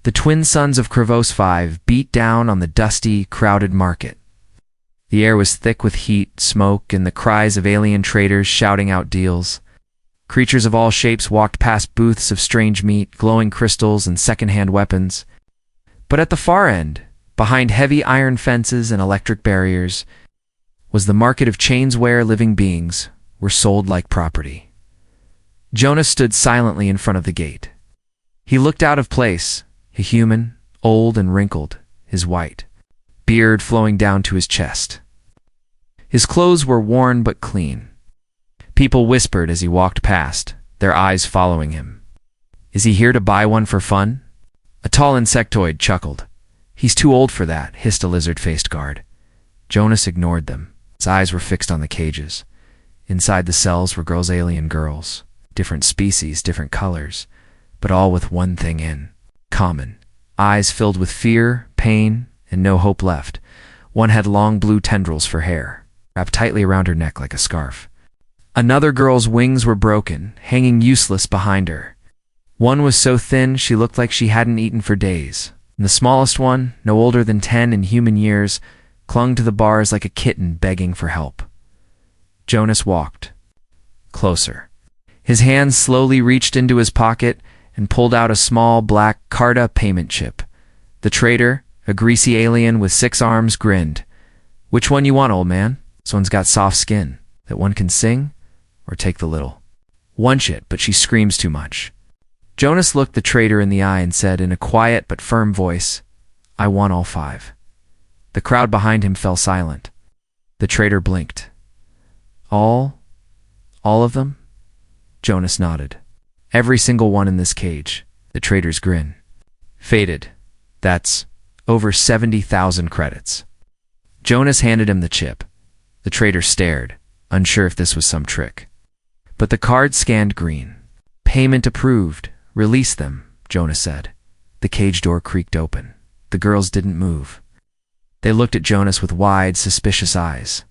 The twin sons of Krivos 5 beat down on the dusty, crowded market. The air was thick with heat, smoke, and the cries of alien traders shouting out deals. Creatures of all shapes walked past booths of strange meat, glowing crystals, and second-hand weapons. But at the far end, behind heavy iron fences and electric barriers, was the market of chains where living beings were sold like property. Jonas stood silently in front of the gate. He looked out of place, a human, old and wrinkled, his white beard flowing down to his chest. His clothes were worn but clean. People whispered as he walked past, their eyes following him. "Is he here to buy one for fun?" A tall insectoid chuckled. "He's too old for that," hissed a lizard-faced guard. Jonas ignored them. His eyes were fixed on the cages. Inside the cells were alien girls, different species, different colors, but all with one thing in common. Eyes filled with fear, pain, and no hope left. One had long blue tendrils for hair, wrapped tightly around her neck like a scarf. Another girl's wings were broken, hanging useless behind her. One was so thin she looked like she hadn't eaten for days. And the smallest one, no older than 10 in human years, clung to the bars like a kitten begging for help. Jonas walked closer. His hand slowly reached into his pocket and pulled out a small black Carta payment chip. The trader, a greasy alien with 6 arms, grinned. "Which one you want, old man? This one's got soft skin. That one can sing? Or take the little one shit, but she screams too much." Jonas looked the trader in the eye and said in a quiet but firm voice, "I want all 5. The crowd behind him fell silent. The trader blinked. All of them?" Jonas nodded. "Every single one in this cage." The trader's grin faded. "That's over 70,000 credits." Jonas handed him the chip. The trader stared, unsure if this was some trick. But the card scanned green. "Payment approved. Release them," Jonas said. The cage door creaked open. The girls didn't move. They looked at Jonas with wide, suspicious eyes.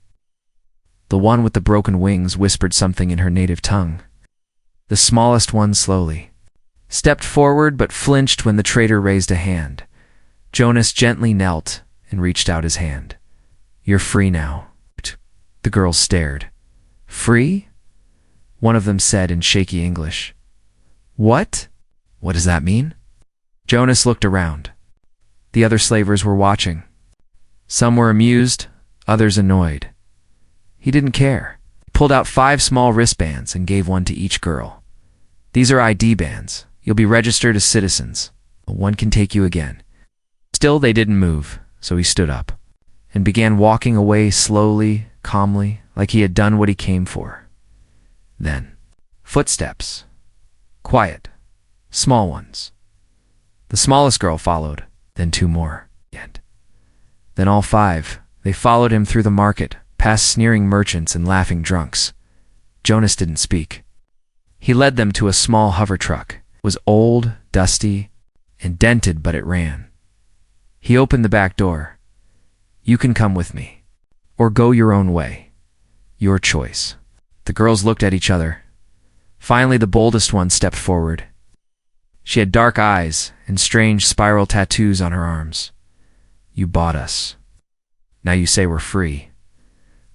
The one with the broken wings whispered something in her native tongue. The smallest one slowly stepped forward but flinched when the trader raised a hand. Jonas gently knelt and reached out his hand. "You're free now." The girls stared. "Free?" One of them said in shaky English. "What? What does that mean?" Jonas looked around. The other slavers were watching. Some were amused, others annoyed. He didn't care. He pulled out 5 small wristbands and gave one to each girl. "These are ID bands. You'll be registered as citizens. One can take you again." Still they didn't move, so he stood up and began walking away slowly, calmly, like he had done what he came for. Then, footsteps. Quiet. Small ones. The smallest girl followed, then 2 more. Then all 5. They followed him through the market, past sneering merchants and laughing drunks. Jonas didn't speak. He led them to a small hover truck. It was old, dusty, and dented, but it ran. He opened the back door. "You can come with me, or go your own way. Your choice." The girls looked at each other. Finally, the boldest one stepped forward. She had dark eyes and strange spiral tattoos on her arms. "You bought us. Now you say we're free.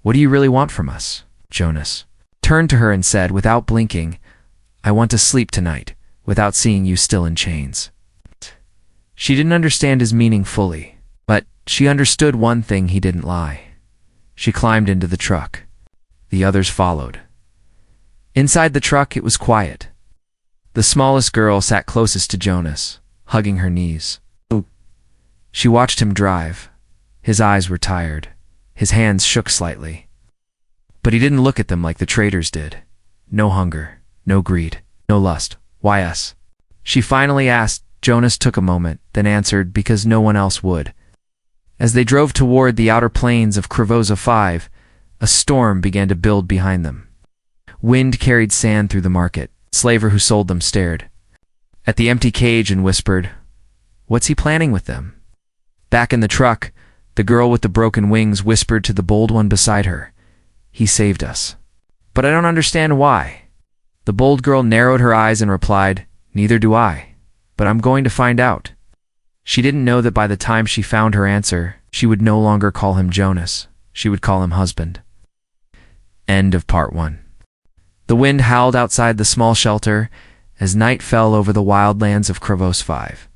What do you really want from us?" Jonas turned to her and said, without blinking, "I want to sleep tonight, without seeing you still in chains." She didn't understand his meaning fully, but she understood one thing: he didn't lie. She climbed into the truck. The others followed. Inside the truck, it was quiet. The smallest girl sat closest to Jonas, hugging her knees. She watched him drive. His eyes were tired. His hands shook slightly. But he didn't look at them like the traders did. No hunger, no greed, no lust. "Why us?" she finally asked. Jonas took a moment, then answered, "Because no one else would." As they drove toward the outer plains of Krivos 5, a storm began to build behind them. Wind carried sand through the market. The slaver who sold them stared at the empty cage and whispered, "What's he planning with them?" Back in the truck, the girl with the broken wings whispered to the bold one beside her, "He saved us. But I don't understand why." The bold girl narrowed her eyes and replied, "Neither do I, but I'm going to find out." She didn't know that by the time she found her answer, she would no longer call him Jonas. She would call him husband. End of part 1. The wind howled outside the small shelter as night fell over the wildlands of Kravos 5.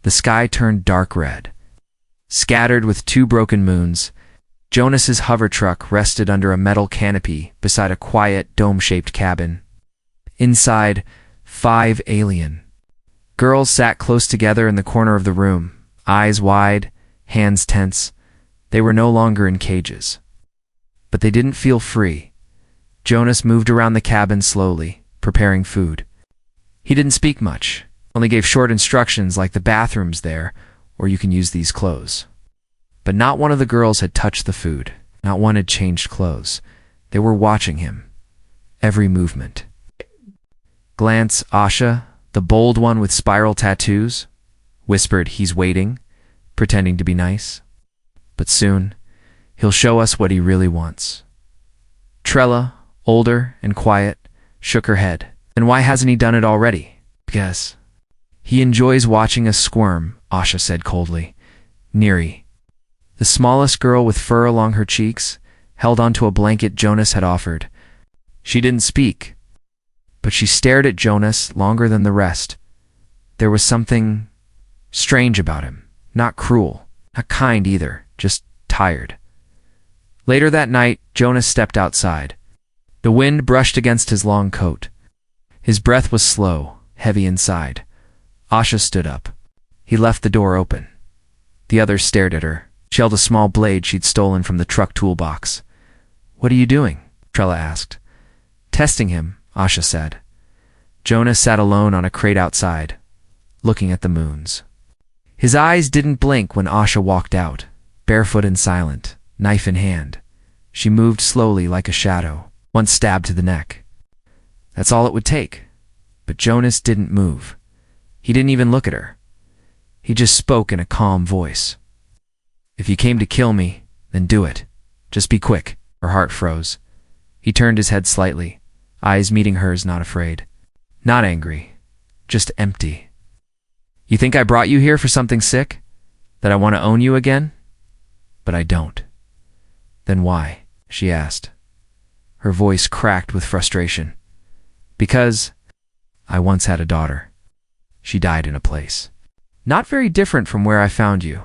The sky turned dark red. Scattered with 2 broken moons, Jonas's hover truck rested under a metal canopy beside a quiet, dome-shaped cabin. Inside, 5 alien girls sat close together in the corner of the room, eyes wide, hands tense. They were no longer in cages. But they didn't feel free. Jonas moved around the cabin slowly, preparing food. He didn't speak much, only gave short instructions like the bathroom's there, or you can use these clothes. But not one of the girls had touched the food. Not one had changed clothes. They were watching him. Every movement. Glance, Asha, the bold one with spiral tattoos, whispered he's waiting, pretending to be nice. But soon, he'll show us what he really wants. Trella, older and quiet, shook her head. And why hasn't he done it already? Because he enjoys watching us squirm, Asha said coldly. Neri, the smallest girl with fur along her cheeks, held onto a blanket Jonas had offered. She didn't speak, but she stared at Jonas longer than the rest. There was something strange about him. Not cruel, not kind either, just tired. Later that night, Jonas stepped outside. The wind brushed against his long coat. His breath was slow, heavy inside. Asha stood up. He left the door open. The others stared at her. She held a small blade she'd stolen from the truck toolbox. What are you doing? Trella asked. Testing him, Asha said. Jonas sat alone on a crate outside, looking at the moons. His eyes didn't blink when Asha walked out, barefoot and silent, knife in hand. She moved slowly like a shadow, one stab to the neck. That's all it would take. But Jonas didn't move. He didn't even look at her. He just spoke in a calm voice. If you came to kill me, then do it. Just be quick. Her heart froze. He turned his head slightly, eyes meeting hers, not afraid. Not angry, just empty. You think I brought you here for something sick? That I want to own you again? But I don't. Then why? She asked. Her voice cracked with frustration. Because I once had a daughter. She died in a place not very different from where I found you.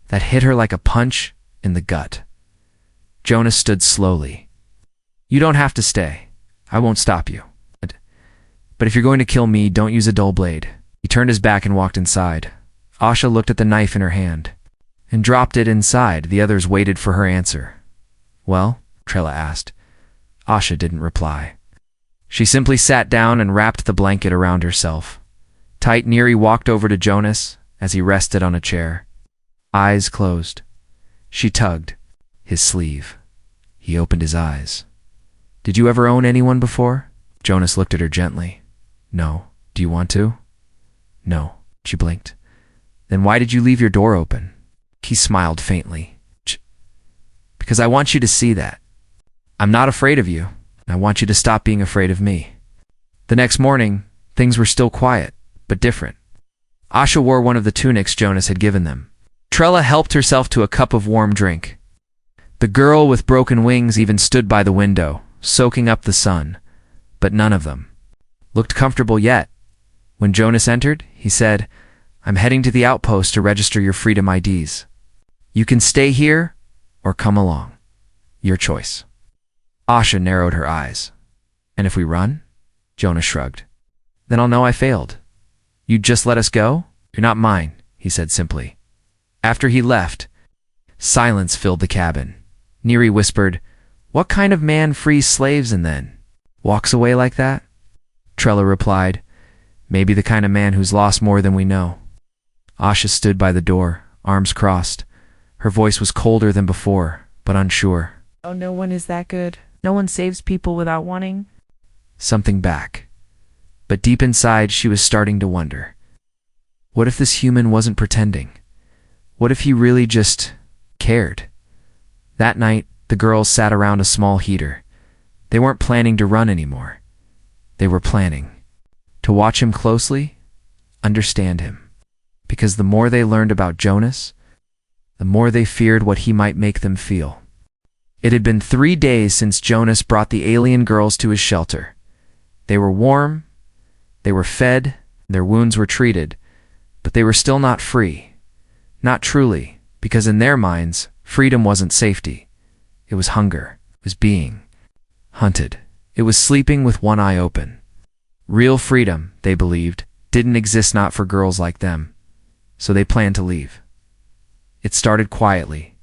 That hit her like a punch in the gut. Jonas stood slowly. You don't have to stay. I won't stop you. But if you're going to kill me, don't use a dull blade. He turned his back and walked inside. Asha looked at the knife in her hand and dropped it inside. The others waited for her answer. Well? Trella asked. Asha didn't reply. She simply sat down and wrapped the blanket around herself. Tight, Neri walked over to Jonas as he rested on a chair. Eyes closed. She tugged his sleeve. He opened his eyes. Did you ever own anyone before? Jonas looked at her gently. No. Do you want to? No. She blinked. Then why did you leave your door open? He smiled faintly. Because I want you to see that. I'm not afraid of you. I want you to stop being afraid of me. The next morning, things were still quiet, but different. Asha wore one of the tunics Jonas had given them. Trella helped herself to a cup of warm drink. The girl with broken wings even stood by the window, soaking up the sun, but none of them looked comfortable yet. When Jonas entered, he said, I'm heading to the outpost to register your freedom IDs. You can stay here or come along. Your choice. Asha narrowed her eyes. And if we run? Jonas shrugged. Then I'll know I failed. You'd just let us go? You're not mine, he said simply. After he left, silence filled the cabin. Neri whispered, What kind of man frees slaves and then walks away like that? Trella replied, Maybe the kind of man who's lost more than we know. Asha stood by the door, arms crossed. Her voice was colder than before, but unsure. Oh, no one is that good. No one saves people without wanting. Something back. But deep inside, she was starting to wonder. What if this human wasn't pretending? What if he really just cared? That night, the girls sat around a small heater. They weren't planning to run anymore. They were planning to watch him closely, understand him. Because because the more they learned about Jonas, the more they feared what he might make them feel. It had been 3 days since Jonas brought the alien girls to his shelter. They were warm, they were fed, their wounds were treated, but they were still not free. Not truly, because in their minds, freedom wasn't safety. It was hunger. It was being hunted. It was sleeping with one eye open. Real freedom, they believed, didn't exist not for girls like them. So they planned to leave. It started quietly.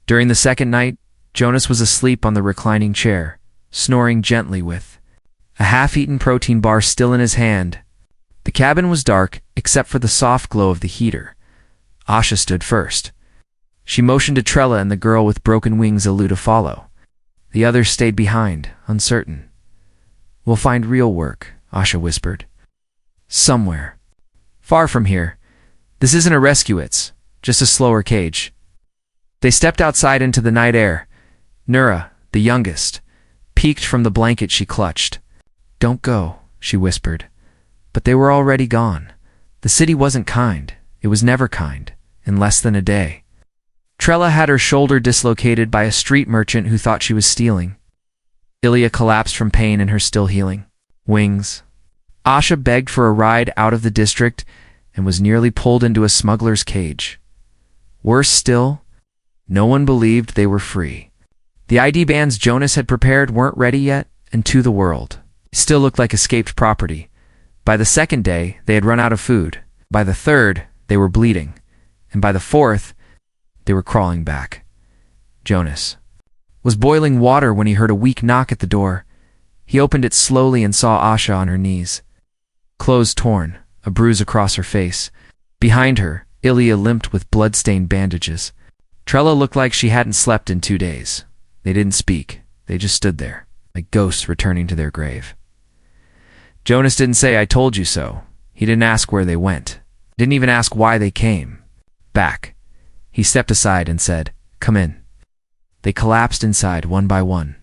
During the second night, Jonas was asleep on the reclining chair, snoring gently with a half-eaten protein bar still in his hand. The cabin was dark, except for the soft glow of the heater. Asha stood first. She motioned to Trella and the girl with broken wings Alu to follow. The others stayed behind, uncertain. "We'll find real work," Asha whispered. "Somewhere. Far from here. This isn't a rescue, it's just a slower cage." They stepped outside into the night air. Nura, the youngest, peeked from the blanket she clutched. "Don't go," she whispered. But they were already gone. The city wasn't kind. It was never kind. In less than a day. Trella had her shoulder dislocated by a street merchant who thought she was stealing. Ilya collapsed from pain in her still healing wings. Asha begged for a ride out of the district and was nearly pulled into a smuggler's cage. Worse still, no one believed they were free. The ID bands Jonas had prepared weren't ready yet, and to the world, still looked like escaped property. By the second day, they had run out of food. By the third, they were bleeding. And by the fourth, they were crawling back. Jonas was boiling water when he heard a weak knock at the door. He opened it slowly and saw Asha on her knees. Clothes torn, a bruise across her face. Behind her, Ilya limped with blood-stained bandages. Trella looked like she hadn't slept in 2 days. They didn't speak. They just stood there, like ghosts returning to their grave. Jonas didn't say, "I told you so." He didn't ask where they went. Didn't even ask why they came. Back. He stepped aside and said, "Come in." They collapsed inside one by one.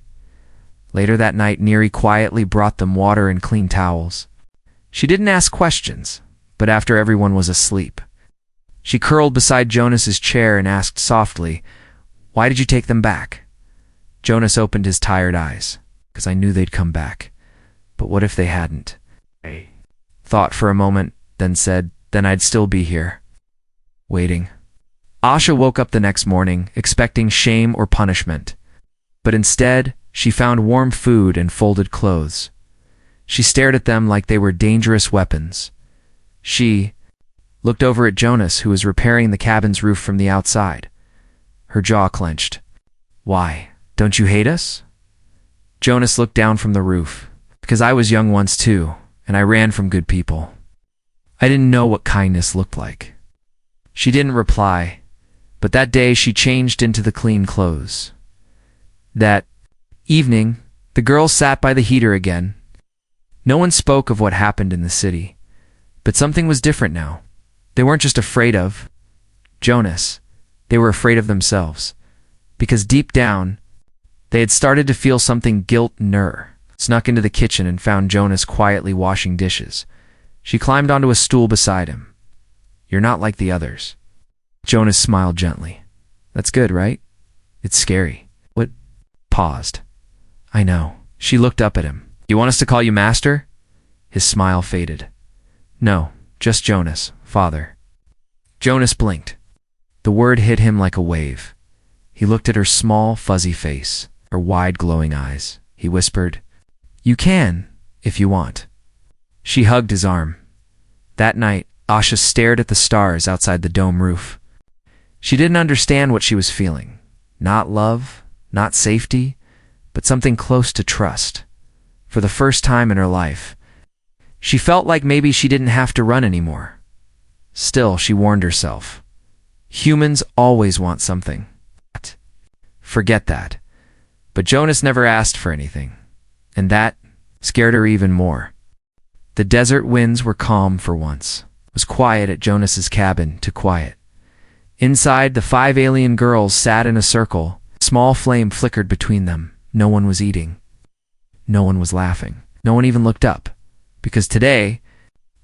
Later that night, Neri quietly brought them water and clean towels. She didn't ask questions, but after everyone was asleep, she curled beside Jonas's chair and asked softly, "Why did you take them back?" Jonas opened his tired eyes, "Because I knew they'd come back. But what if they hadn't?" I thought for a moment, then said, "Then I'd still be here, waiting." Asha woke up the next morning, expecting shame or punishment. But instead, she found warm food and folded clothes. She stared at them like they were dangerous weapons. She looked over at Jonas, who was repairing the cabin's roof from the outside. Her jaw clenched. "Why? Don't you hate us?" Jonas looked down from the roof. "Because I was young once too, and I ran from good people. I didn't know what kindness looked like." She didn't reply, but that day she changed into the clean clothes. That evening, the girls sat by the heater again. No one spoke of what happened in the city, but something was different now. They weren't just afraid of Jonas, they were afraid of themselves. Because deep down, they had started to feel something guilt Nur. Snuck into the kitchen and found Jonas quietly washing dishes. She climbed onto a stool beside him. "You're not like the others." Jonas smiled gently. "That's good, right? It's scary." What? Paused. "I know." She looked up at him. "You want us to call you Master?" His smile faded. "No, just Jonas, Father." Jonas blinked. The word hit him like a wave. He looked at her small, fuzzy face, her wide, glowing eyes. He whispered, "You can, if you want." She hugged his arm. That night, Asha stared at the stars outside the dome roof. She didn't understand what she was feeling. Not love, not safety, but something close to trust. For the first time in her life, she felt like maybe she didn't have to run anymore. Still, she warned herself. Humans always want something. Forget that. But Jonas never asked for anything. And that scared her even more. The desert winds were calm for once. It was quiet at Jonas's cabin, too quiet. Inside, the 5 alien girls sat in a circle. A small flame flickered between them. No one was eating. No one was laughing. No one even looked up. Because today,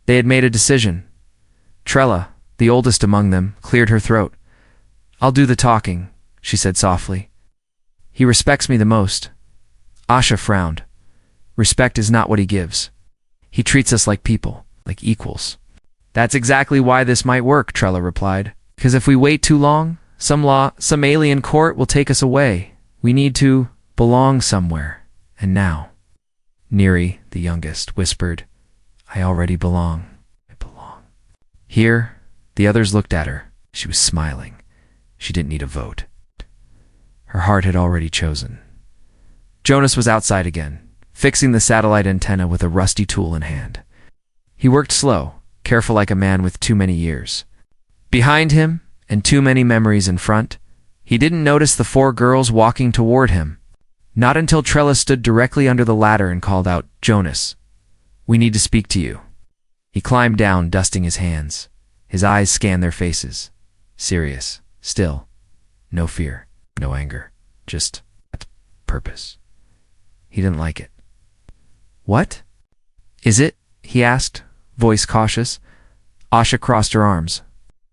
they had made a decision. Trella, the oldest among them, cleared her throat. "I'll do the talking," she said softly. "He respects me the most." Asha frowned. "Respect is not what he gives. He treats us like people, like equals." "That's exactly why this might work," Trella replied. "Because if we wait too long, some alien court will take us away. We need to belong somewhere. And now." Neri, the youngest, whispered, "I already belong. I belong." Here, the others looked at her. She was smiling. She didn't need a vote. Her heart had already chosen. Jonas was outside again, fixing the satellite antenna with a rusty tool in hand. He worked slow, careful like a man with too many years. Behind him, and too many memories in front, he didn't notice the 4 girls walking toward him. Not until Trella stood directly under the ladder and called out, "Jonas, we need to speak to you." He climbed down, dusting his hands. His eyes scanned their faces. Serious, still. No fear, no anger, just purpose. He didn't like it. "What is it?" he asked, voice cautious. Asha crossed her arms.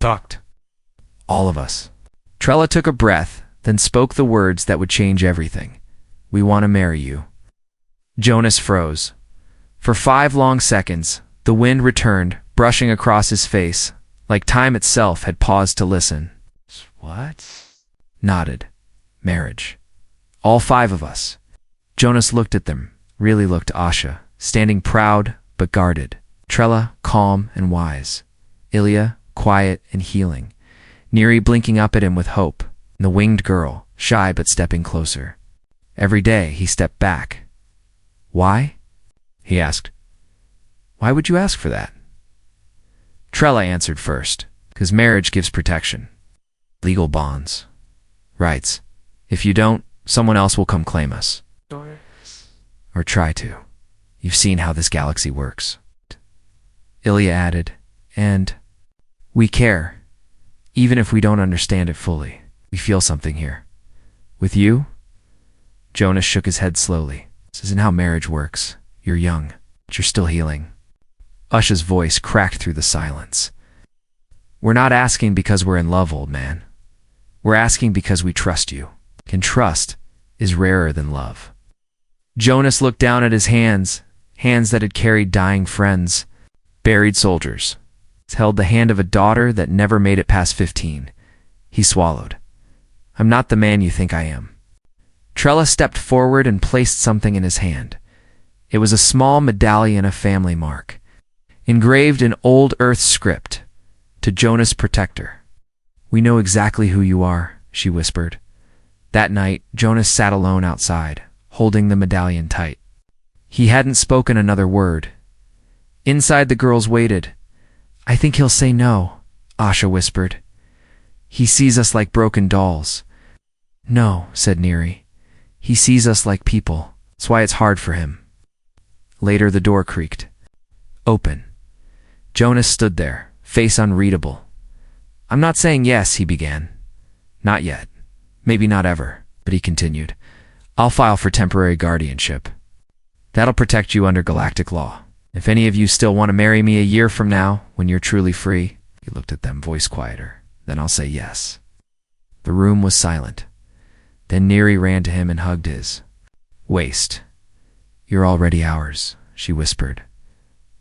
"Talked. All of us." Trella took a breath, then spoke the words that would change everything. "We want to marry you." Jonas froze. For 5 long seconds, the wind returned, brushing across his face, like time itself had paused to listen. "What?" Nodded. "Marriage. All 5 of us." Jonas looked at them, really looked at Asha, standing proud but guarded. Trella, calm and wise. Ilya, quiet and healing. Neri blinking up at him with hope. And the winged girl, shy but stepping closer. Every day he stepped back. "Why?" he asked. "Why would you ask for that?" Trella answered first. "Because marriage gives protection. Legal bonds. Rights. If you don't, someone else will come claim us. Or try to. You've seen how this galaxy works." Ilya added, "And we care. Even if we don't understand it fully, we feel something here. With you?" Jonas shook his head slowly. "This isn't how marriage works. You're young, but you're still healing." Asha's voice cracked through the silence. "We're not asking because we're in love, old man. We're asking because we trust you. And trust is rarer than love." Jonas looked down at his hands, hands that had carried dying friends, buried soldiers. He held the hand of a daughter that never made it past 15. He swallowed. "I'm not the man you think I am." Trella stepped forward and placed something in his hand. It was a small medallion of family mark, engraved in old Earth script, "To Jonas Protector." "We know exactly who you are," she whispered. That night, Jonas sat alone outside, holding the medallion tight. He hadn't spoken another word. Inside, the girls waited. "I think he'll say no," Asha whispered. "He sees us like broken dolls." "No," said Neri. "He sees us like people. That's why it's hard for him." Later, the door creaked. Open. Jonas stood there, face unreadable. "I'm not saying yes," he began. "Not yet. Maybe not ever," but he continued. "I'll file for temporary guardianship. That'll protect you under galactic law. If any of you still want to marry me a year from now, when you're truly free," he looked at them, voice quieter, "then I'll say yes." The room was silent. Then Neri ran to him and hugged his waist. "You're already ours," she whispered.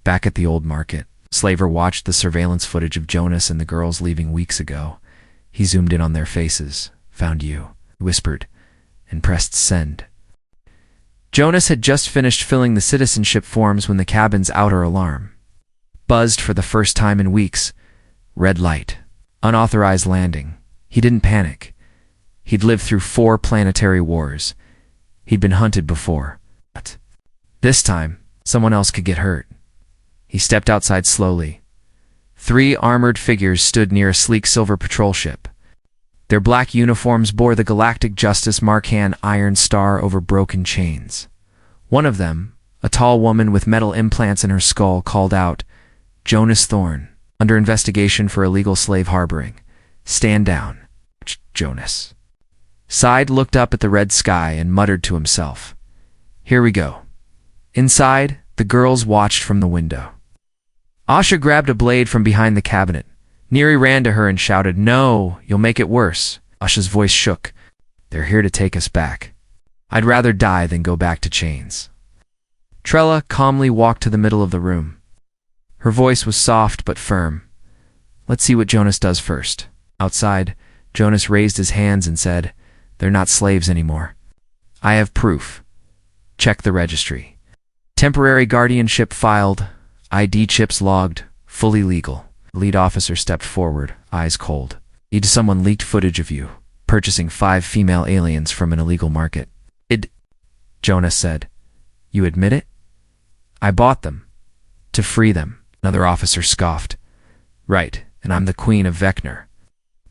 Back at the old market, Slaver watched the surveillance footage of Jonas and the girls leaving weeks ago. He zoomed in on their faces, found you, whispered, and pressed send. Jonas had just finished filling the citizenship forms when the cabin's outer alarm buzzed for the first time in weeks. Red light. Unauthorized landing. He didn't panic. He'd lived through 4 planetary wars. He'd been hunted before. But this time, someone else could get hurt. He stepped outside slowly. 3 armored figures stood near a sleek silver patrol ship. Their black uniforms bore the Galactic Justice Marcan iron star over broken chains. One of them, a tall woman with metal implants in her skull, called out, "Jonas Thorne, under investigation for illegal slave harboring. Stand down." Jonas sighed, looked up at the red sky, and muttered to himself, "Here we go." Inside, the girls watched from the window. Asha grabbed a blade from behind the cabinet, Neri ran to her and shouted, "No, you'll make it worse." Asha's voice shook. "They're here to take us back. I'd rather die than go back to chains." Trella calmly walked to the middle of the room. Her voice was soft but firm. "Let's see what Jonas does first." Outside, Jonas raised his hands and said, "They're not slaves anymore. I have proof. Check the registry. Temporary guardianship filed, ID chips logged, fully legal." The lead officer stepped forward, eyes cold. "Someone leaked footage of you purchasing 5 female aliens from an illegal market." Jonas said. "You admit it?" "I bought them. To free them." Another officer scoffed. "Right, and I'm the Queen of Vecna."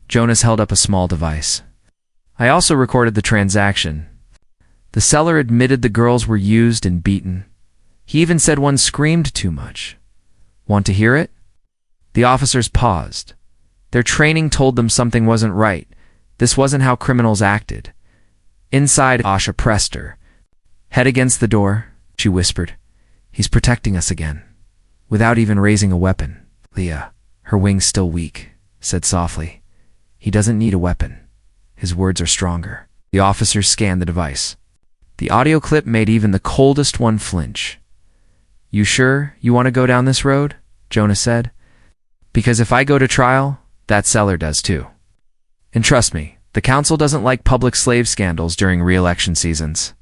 Jonas held up a small device. "I also recorded the transaction. The seller admitted the girls were used and beaten. He even said one screamed too much. Want to hear it?" The officers paused. Their training told them something wasn't right. This wasn't how criminals acted. Inside, Asha pressed her. "Head against the door," she whispered. "He's protecting us again." Without even raising a weapon, Leah, her wings still weak, said softly, "He doesn't need a weapon." His words are stronger. The officers scanned the device. The audio clip made even the coldest one flinch. "You sure you want to go down this road?" Jonas said. "Because if I go to trial, that seller does too. And trust me, the council doesn't like public slave scandals during re-election seasons."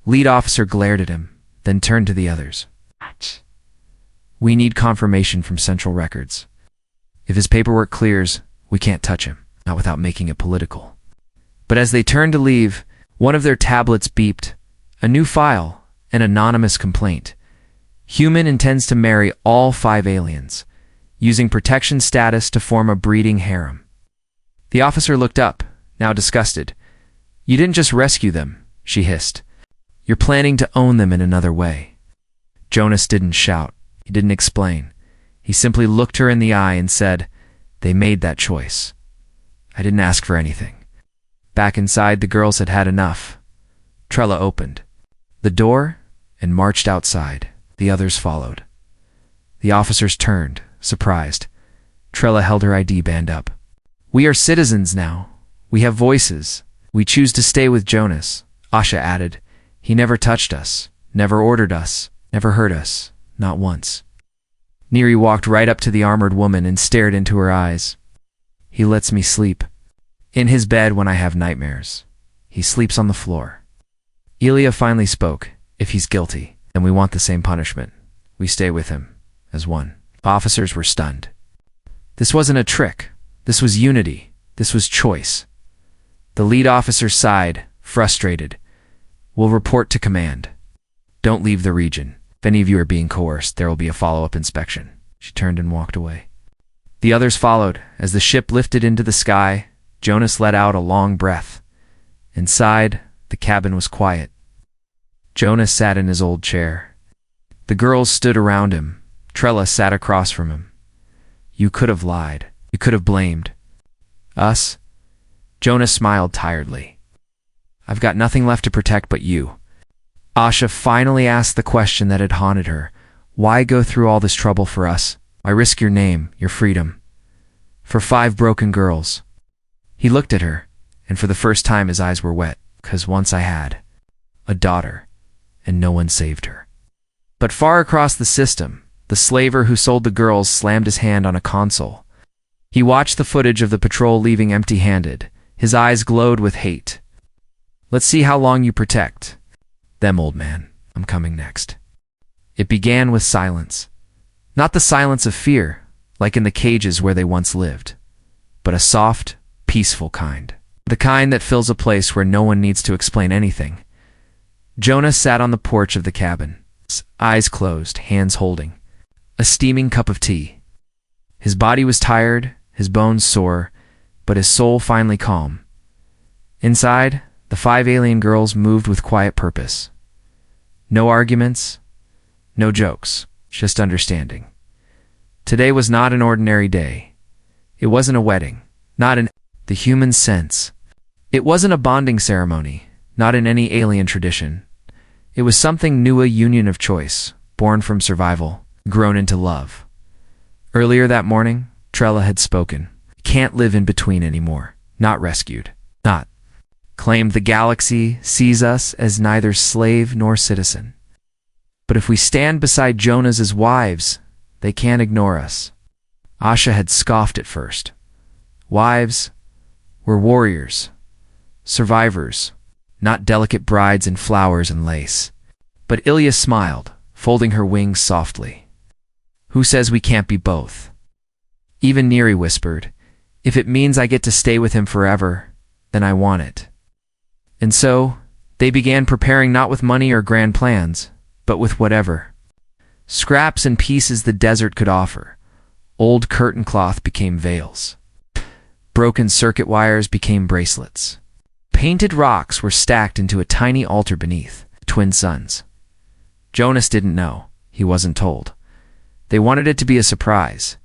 Lead officer glared at him, then turned to the others. "We need confirmation from Central Records. If his paperwork clears, we can't touch him, not without making it political." But as they turned to leave, one of their tablets beeped. A new file, an anonymous complaint. Human intends to marry all 5 aliens, using protection status to form a breeding harem. The officer looked up, now disgusted. "You didn't just rescue them," she hissed. "You're planning to own them in another way." Jonas didn't shout. He didn't explain. He simply looked her in the eye and said, "They made that choice. I didn't ask for anything." Back inside, the girls had had enough. Trella opened the door and marched outside. The others followed. The officers turned, surprised. Trella held her ID band up. "We are citizens now. We have voices. We choose to stay with Jonas," Asha added. "He never touched us, never ordered us, never hurt us, not once." Neri walked right up to the armored woman and stared into her eyes. "He lets me sleep in his bed when I have nightmares. He sleeps on the floor." Ilya finally spoke. "If he's guilty, then we want the same punishment. We stay with him, as one." Officers were stunned. This wasn't a trick. This was unity. This was choice. The lead officer sighed, frustrated. "We'll report to command. Don't leave the region. If any of you are being coerced, there will be a follow-up inspection." She turned and walked away. The others followed. As the ship lifted into the sky, Jonas let out a long breath. Inside, the cabin was quiet. Jonas sat in his old chair. The girls stood around him. Trella sat across from him. "You could have lied. You could have blamed us." Jonas smiled tiredly. "I've got nothing left to protect but you." Asha finally asked the question that had haunted her. "Why go through all this trouble for us? Why risk your name, your freedom? For 5 broken girls?" He looked at her, and for the first time his eyes were wet. "'Cause once I had a daughter, and no one saved her." But far across the system, the slaver who sold the girls slammed his hand on a console. He watched the footage of the patrol leaving empty-handed. His eyes glowed with hate. "Let's see how long you protect them, old man. I'm coming next." It began with silence. Not the silence of fear, like in the cages where they once lived, but a soft, peaceful kind. The kind that fills a place where no one needs to explain anything. Jonas sat on the porch of the cabin, eyes closed, hands holding a steaming cup of tea. His body was tired, his bones sore, but his soul finally calm. Inside, the 5 alien girls moved with quiet purpose. No arguments, no jokes, just understanding. Today was not an ordinary day. It wasn't a wedding, not in the human sense. It wasn't a bonding ceremony, not in any alien tradition. It was something new, a union of choice, born from survival, grown into love. Earlier that morning, Trella had spoken. Can't live in between anymore. Not rescued. Not claimed. The galaxy sees us as neither slave nor citizen. But if we stand beside Jonas as wives, they can't ignore us. Asha had scoffed at first. Wives were warriors, survivors, not delicate brides in flowers and lace. But Ilya smiled, folding her wings softly. Who says we can't be both? Even Neri whispered, if it means I get to stay with him forever, then I want it. And so, they began preparing not with money or grand plans, but with whatever. Scraps and pieces the desert could offer. Old curtain cloth became veils. Broken circuit wires became bracelets. Painted rocks were stacked into a tiny altar beneath. Twin suns. Jonas didn't know. He wasn't told. They wanted it to be a surprise.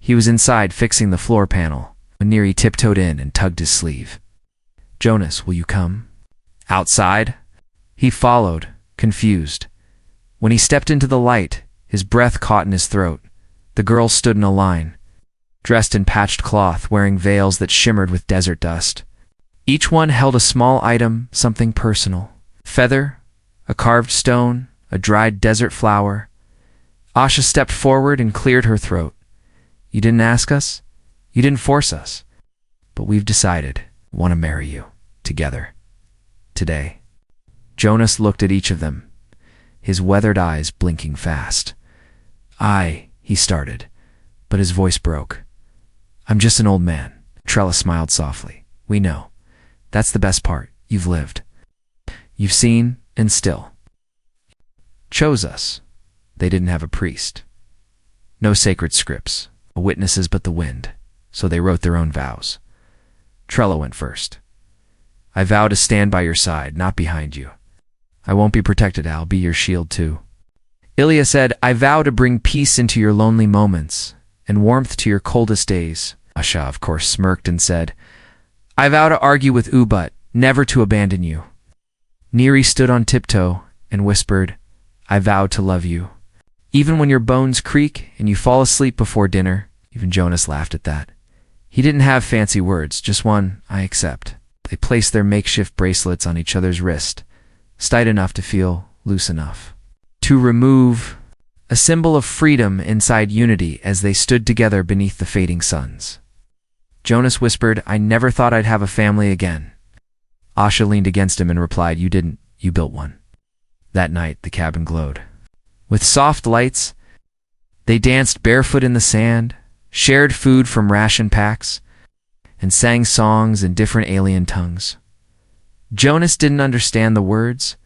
He was inside fixing the floor panel when Neri tiptoed in and tugged his sleeve. Jonas, will you come? Outside? He followed, confused. When he stepped into the light, his breath caught in his throat. The girls stood in a line, dressed in patched cloth, wearing veils that shimmered with desert dust. Each one held a small item, something personal. Feather, a carved stone, a dried desert flower. Asha stepped forward and cleared her throat. You didn't ask us. You didn't force us. But we've decided, want to marry you. Together. Today. Jonas looked at each of them, his weathered eyes blinking fast. He started, but his voice broke. I'm just an old man. Trella smiled softly. We know. That's the best part. You've lived. You've seen, and still. Chose us. They didn't have a priest. No sacred scripts, witnesses but the wind, so they wrote their own vows. Trella went first. I vow to stand by your side, not behind you. I won't be protected, I'll be your shield too. Ilya said, I vow to bring peace into your lonely moments and warmth to your coldest days. Asha, of course, smirked and said, I vow to argue with Ubat, never to abandon you. Neri stood on tiptoe and whispered, I vow to love you. Even when your bones creak and you fall asleep before dinner. Even Jonas laughed at that. He didn't have fancy words, just one, I accept. They placed their makeshift bracelets on each other's wrist, tight enough to feel loose enough. To remove a symbol of freedom inside unity as they stood together beneath the fading suns. Jonas whispered, I never thought I'd have a family again. Asha leaned against him and replied, you didn't, you built one. That night, the cabin glowed. With soft lights, they danced barefoot in the sand, shared food from ration packs, and sang songs in different alien tongues. Jonas didn't understand the words,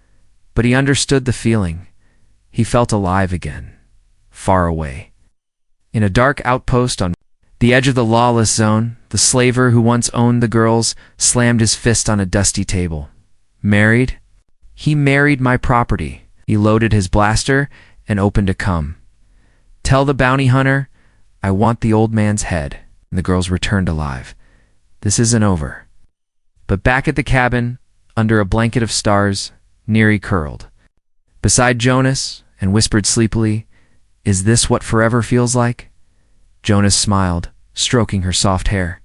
but he understood the feeling. He felt alive again, far away. In a dark outpost on the edge of the lawless zone, the slaver who once owned the girls slammed his fist on a dusty table. Married? He married my property. He loaded his blaster and opened a cum. Tell the bounty hunter, I want the old man's head. And the girls returned alive. This isn't over. But back at the cabin, under a blanket of stars, Neri curled beside Jonas and whispered sleepily, is this what forever feels like? Jonas smiled, stroking her soft hair.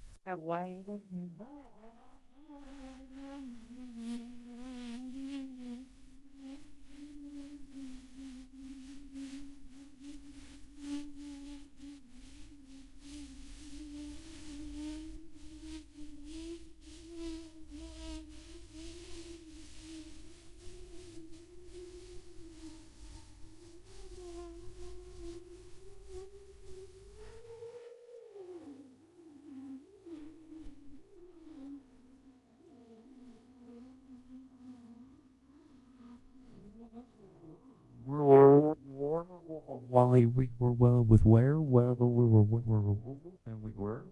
While we were well with where well we were and we were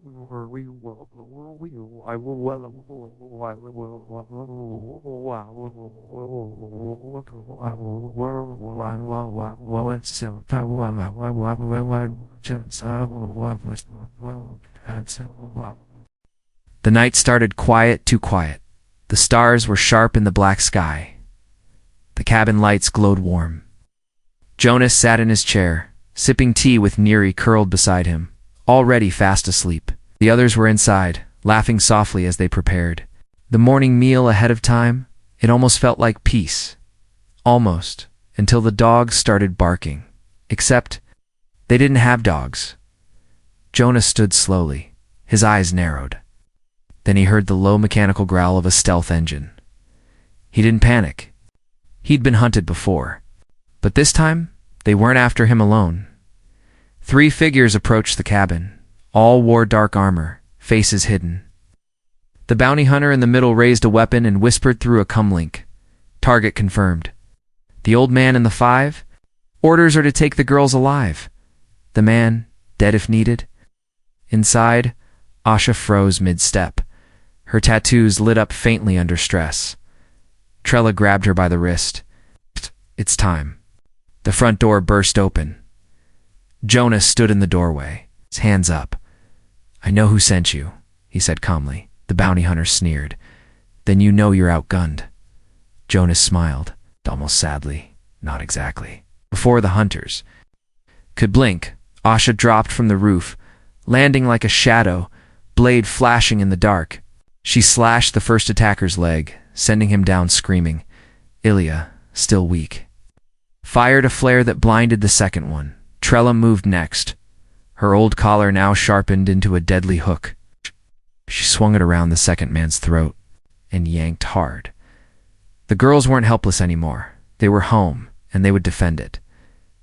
I will The night started quiet, too quiet. The stars were sharp in the black sky. The cabin lights glowed warm. Jonas sat in his chair, sipping tea with Neri curled beside him, already fast asleep. The others were inside, laughing softly as they prepared. The morning meal ahead of time, it almost felt like peace. Almost, until the dogs started barking. Except, they didn't have dogs. Jonas stood slowly, his eyes narrowed. Then he heard the low mechanical growl of a stealth engine. He didn't panic. He'd been hunted before. But this time, they weren't after him alone. 3 figures approached the cabin. All wore dark armor, faces hidden. The bounty hunter in the middle raised a weapon and whispered through a comlink. Target confirmed. The old man in the 5? Orders are to take the girls alive. The man, dead if needed. Inside, Asha froze mid-step. Her tattoos lit up faintly under stress. Trella grabbed her by the wrist. It's time. The front door burst open. Jonas stood in the doorway, his hands up. I know who sent you, he said calmly. The bounty hunter sneered. Then you know you're outgunned. Jonas smiled, almost sadly. Not exactly. Before the hunters could blink, Asha dropped from the roof, landing like a shadow, blade flashing in the dark. She slashed the first attacker's leg, sending him down screaming. Ilya, still weak, fired a flare that blinded the second one. Trella moved next, her old collar now sharpened into a deadly hook. She swung it around the second man's throat and yanked hard. The girls weren't helpless anymore. They were home, and they would defend it.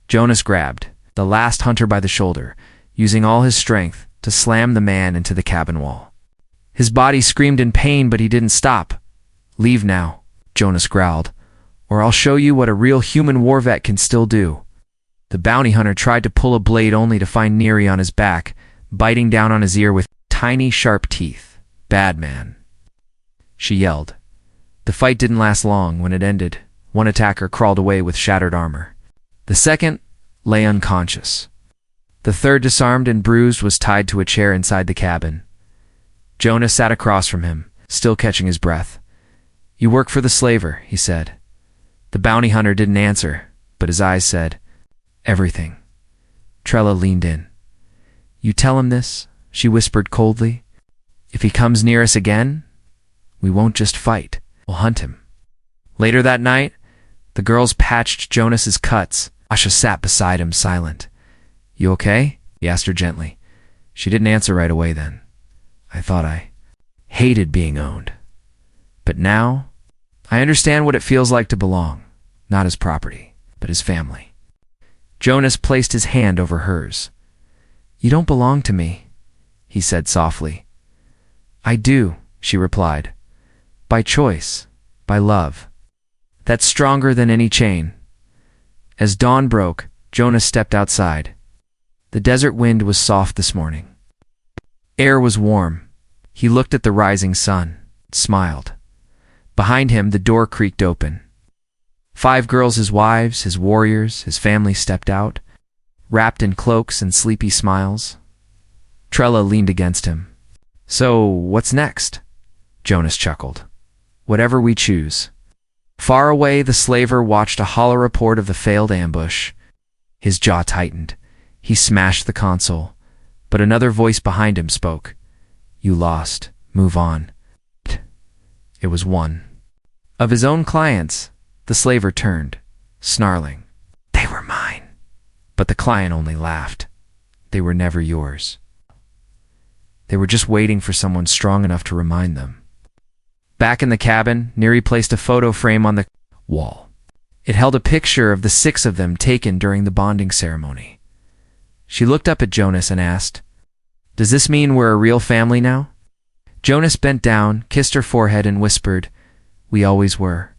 Jonas grabbed the last hunter by the shoulder, using all his strength to slam the man into the cabin wall. His body screamed in pain, but he didn't stop. Leave now, Jonas growled, or I'll show you what a real human war vet can still do. The bounty hunter tried to pull a blade only to find Neri on his back, biting down on his ear with tiny, sharp teeth. Bad man, she yelled. The fight didn't last long. When it ended, one attacker crawled away with shattered armor. The second lay unconscious. The third, disarmed and bruised, was tied to a chair inside the cabin. Jonas sat across from him, still catching his breath. You work for the slaver, he said. The bounty hunter didn't answer, but his eyes said, everything. Trella leaned in. You tell him this, she whispered coldly. If he comes near us again, we won't just fight, we'll hunt him. Later that night, the girls patched Jonas's cuts. Asha sat beside him, silent. You okay? He asked her gently. She didn't answer right away then. I thought I hated being owned. But now, I understand what it feels like to belong, not as property, but as family. Jonas placed his hand over hers. You don't belong to me, he said softly. I do, she replied. By choice, by love. That's stronger than any chain. As dawn broke, Jonas stepped outside. The desert wind was soft this morning. Air was warm. He looked at the rising sun, smiled. Behind him, the door creaked open. 5 girls, his wives, his warriors, his family stepped out, wrapped in cloaks and sleepy smiles. Trella leaned against him. So, what's next? Jonas chuckled. Whatever we choose. Far away, the slaver watched a hollow report of the failed ambush. His jaw tightened. He smashed the console. But another voice behind him spoke. You lost. Move on. It was one. Of his own clients, the slaver turned, snarling. They were mine. But the client only laughed. They were never yours. They were just waiting for someone strong enough to remind them. Back in the cabin, Neri placed a photo frame on the wall. It held a picture of the 6 of them taken during the bonding ceremony. She looked up at Jonas and asked, Does this mean we're a real family now? Jonas bent down, kissed her forehead, and whispered, We always were.